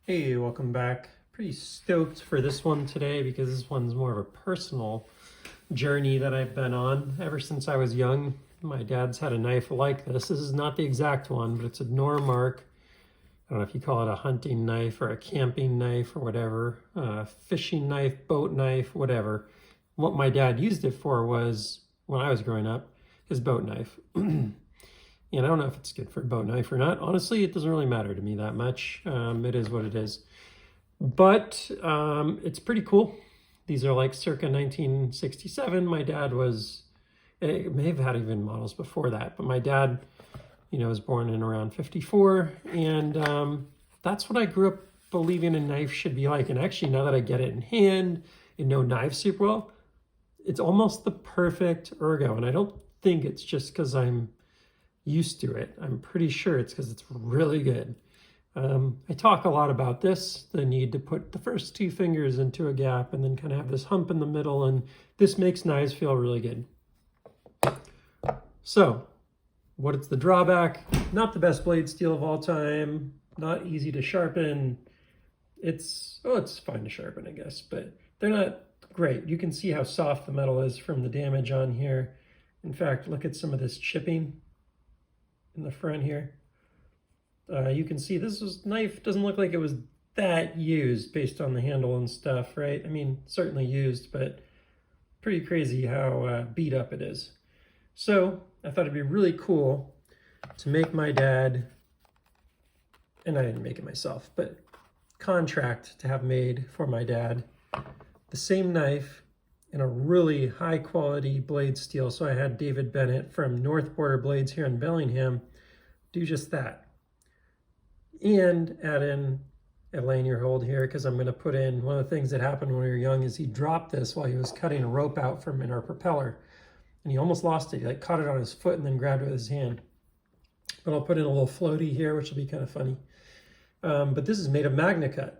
Hey, welcome back. Pretty stoked for this one today because this one's more of a personal journey that I've been on ever since I was young. My dad's had a knife like this. This is not the exact one, but it's a Normark. I don't know if you call it a hunting knife or a camping knife or whatever, fishing knife, boat knife, whatever. What my dad used it for was, when I was growing up, his boat knife. And I don't know if it's good for a boat knife or not. Honestly, it doesn't really matter to me that much. It is what it is. But it's pretty cool. These are like circa 1967. My dad was, it may have had even models before that, but my dad, was born in around 54. And that's what I grew up believing a knife should be like. And actually, now that I get it in hand and know knives super well, it's almost the perfect ergo. And I don't think it's just because I'm used to it. I'm pretty sure it's because it's really good. I talk a lot about this, the need to put the first two fingers into a gap and then kind of have this hump in the middle, and this makes knives feel really good. So, what is the drawback? Not the best blade steel of all time, not easy to sharpen. It's fine to sharpen, I guess, but they're not great. You can see how soft the metal is from the damage on here. In fact, look at some of this chipping in the front here. You can see this knife doesn't look like it was that used based on the handle and stuff, right? I mean, certainly used, but pretty crazy how beat up it is. So I thought it'd be really cool to make my dad, and I didn't make it myself, but contract to have made for my dad the same knife in a really high quality blade steel. So I had David Bennett from North Border Blades here in Bellingham do just that. And add in a lanyard hold here, because I'm going to put in, one of the things that happened when we were young is he dropped this while he was cutting a rope out from in our propeller. And he almost lost it. He caught it on his foot and then grabbed it with his hand. But I'll put in a little floaty here, which will be kind of funny. But this is made of Magnacut.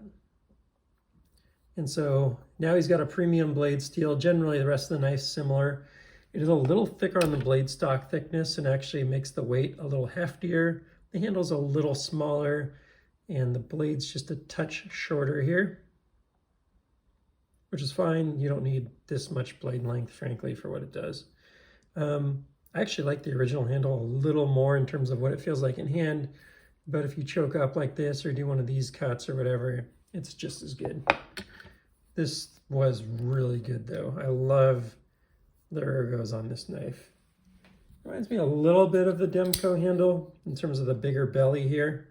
And so now he's got a premium blade steel. Generally, the rest of the knife's similar. It is a little thicker on the blade stock thickness and actually makes the weight a little heftier. The handle's a little smaller and the blade's just a touch shorter here, which is fine. You don't need this much blade length, frankly, for what it does. I actually like the original handle a little more in terms of what it feels like in hand, but if you choke up like this or do one of these cuts or whatever, it's just as good. This was really good though. I love the ergos on this knife. Reminds me a little bit of the Demco handle in terms of the bigger belly here.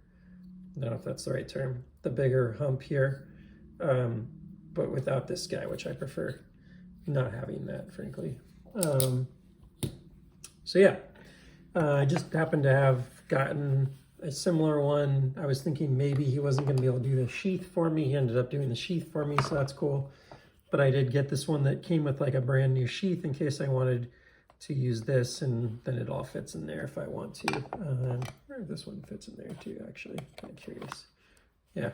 I don't know if that's the right term. The bigger hump here, but without this guy, which I prefer not having that, frankly. So yeah, I just happened to have gotten a similar one. I was thinking maybe he wasn't going to be able to do the sheath for me. He ended up doing the sheath for me, so that's cool. But I did get this one that came with like a brand new sheath in case I wanted to use this, and then it all fits in there if I want to. Or this one fits in there too, actually. Kind of curious. Yeah.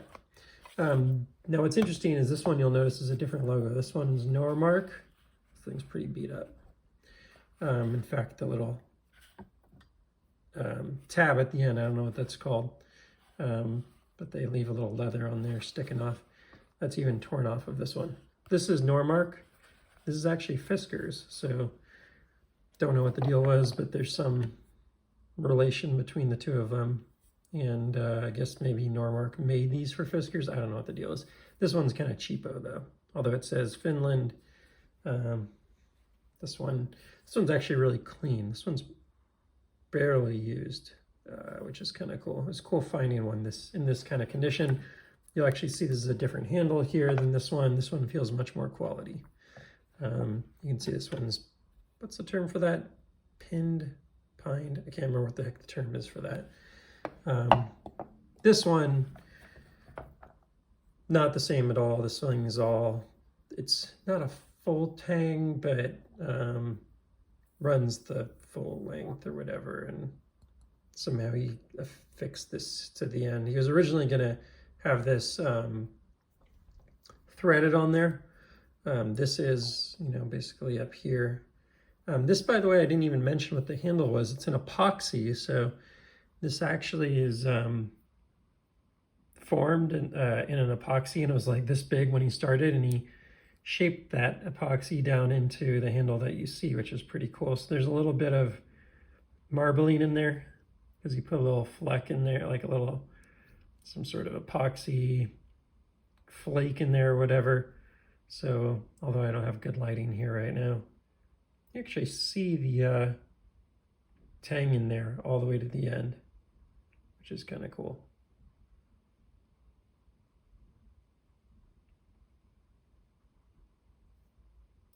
Now what's interesting is this one, you'll notice, is a different logo. This one's Normark. This thing's pretty beat up. In fact, the little tab at the end, I don't know what that's called, but they leave a little leather on there sticking off. That's even torn off of this one. This is Normark. This is actually Fiskars, so don't know what the deal was, but there's some relation between the two of them. And I guess maybe Normark made these for Fiskars. I don't know what the deal is. This one's kind of cheapo though, although it says Finland. This one's actually really clean. This one's barely used, which is kind of cool. It's cool finding one in this kind of condition. You'll actually see this is a different handle here than this one. This one feels much more quality. You can see this one's, what's the term for that? Pined? I can't remember what the heck the term is for that. This one, not the same at all. This thing is it's not a full tang, but runs the full length or whatever, and somehow he affixed this to the end. He was originally gonna have this threaded on there. This is, basically up here. This, by the way, I didn't even mention what the handle was. It's an epoxy, so this actually is formed in an epoxy, and it was like this big when he started, and he shaped that epoxy down into the handle that you see, which is pretty cool. So there's a little bit of marbling in there because he put a little fleck in there, like some sort of epoxy flake in there or whatever. So although I don't have good lighting here right now, you actually see the tang in there all the way to the end, which is kind of cool.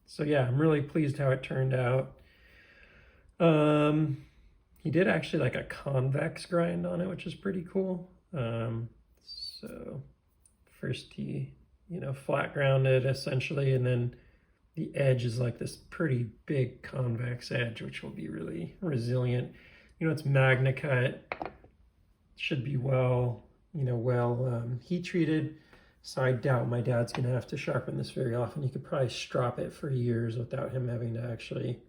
So yeah, I'm really pleased how it turned out. He did actually like a convex grind on it, which is pretty cool. So first he, flat grounded essentially, and then the edge is like this pretty big convex edge, which will be really resilient. It's Magnacut, should be well heat treated. So I doubt my dad's gonna have to sharpen this very often. He could probably strop it for years without him having to actually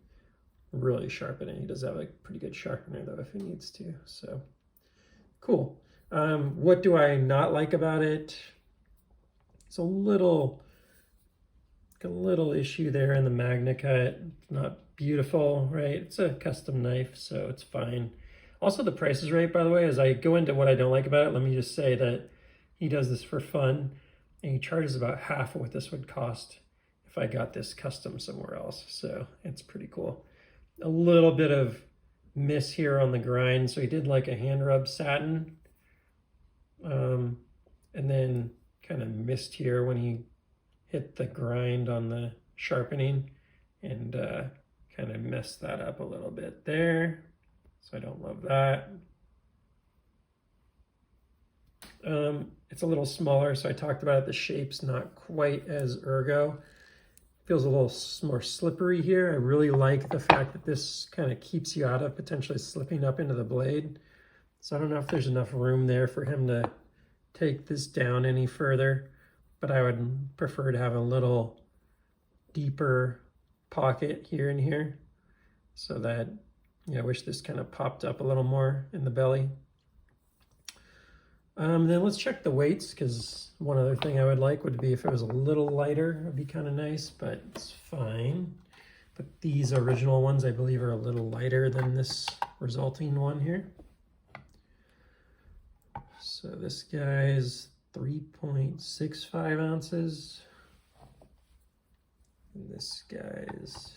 really sharpen it. He does have a pretty good sharpener though if he needs to. So cool. What do I not like about it? It's a little issue there in the Magnacut. It's not beautiful, right? It's a custom knife, so it's fine. Also, the price is right, by the way. As I go into what I don't like about it, let me just say that he does this for fun, and he charges about half of what this would cost if I got this custom somewhere else. So it's pretty cool. A little bit of miss here on the grind. So he did like a hand rub satin, and then kind of missed here when he hit the grind on the sharpening, and kind of messed that up a little bit there. So I don't love that. It's a little smaller, so I talked about it. The shape's not quite as ergo. Feels a little more slippery here. I really like the fact that this kind of keeps you out of potentially slipping up into the blade. So I don't know if there's enough room there for him to take this down any further, but I would prefer to have a little deeper pocket here and here, so that, I wish this kind of popped up a little more in the belly. Then let's check the weights, because one other thing I would like would be if it was a little lighter. It would be kind of nice, but it's fine. But these original ones, I believe, are a little lighter than this resulting one here. So this guy's 3.65 ounces. And this guy's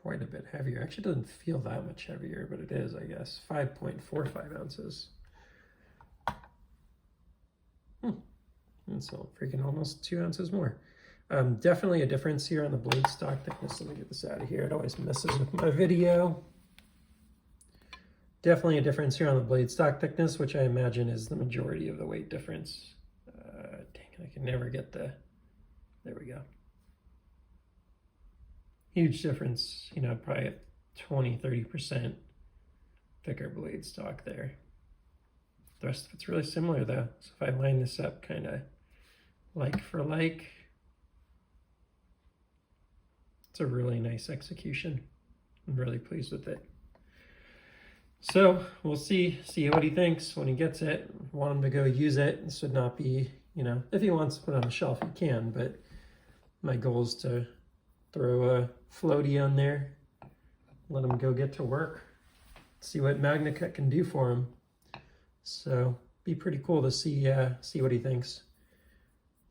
quite a bit heavier. Actually, it doesn't feel that much heavier, but it is, I guess. 5.45 ounces. And so freaking almost 2 ounces more. Definitely a difference here on the blade stock thickness. Let me get this out of here. It always messes with my video. Definitely a difference here on the blade stock thickness, which I imagine is the majority of the weight difference. Dang it, I can never get there we go. Huge difference, probably 20-30% thicker blade stock there. The rest of it's really similar though. So if I line this up kind of like for like, it's a really nice execution. I'm really pleased with it. So we'll see what he thinks when he gets it. Want him to go use it. This would not be, if he wants to put it on the shelf, he can, but my goal is to throw a floaty on there, let him go get to work, see what Magnacut can do for him. So be pretty cool to see what he thinks.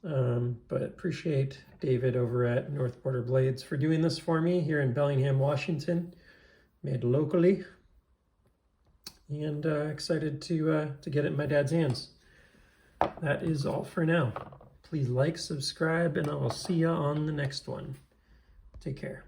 But appreciate David over at North Border Blades for doing this for me here in Bellingham, Washington, made locally, and excited to get it in my dad's hands. That is all for now. Please like, subscribe, and I will see you on the next one. Take care.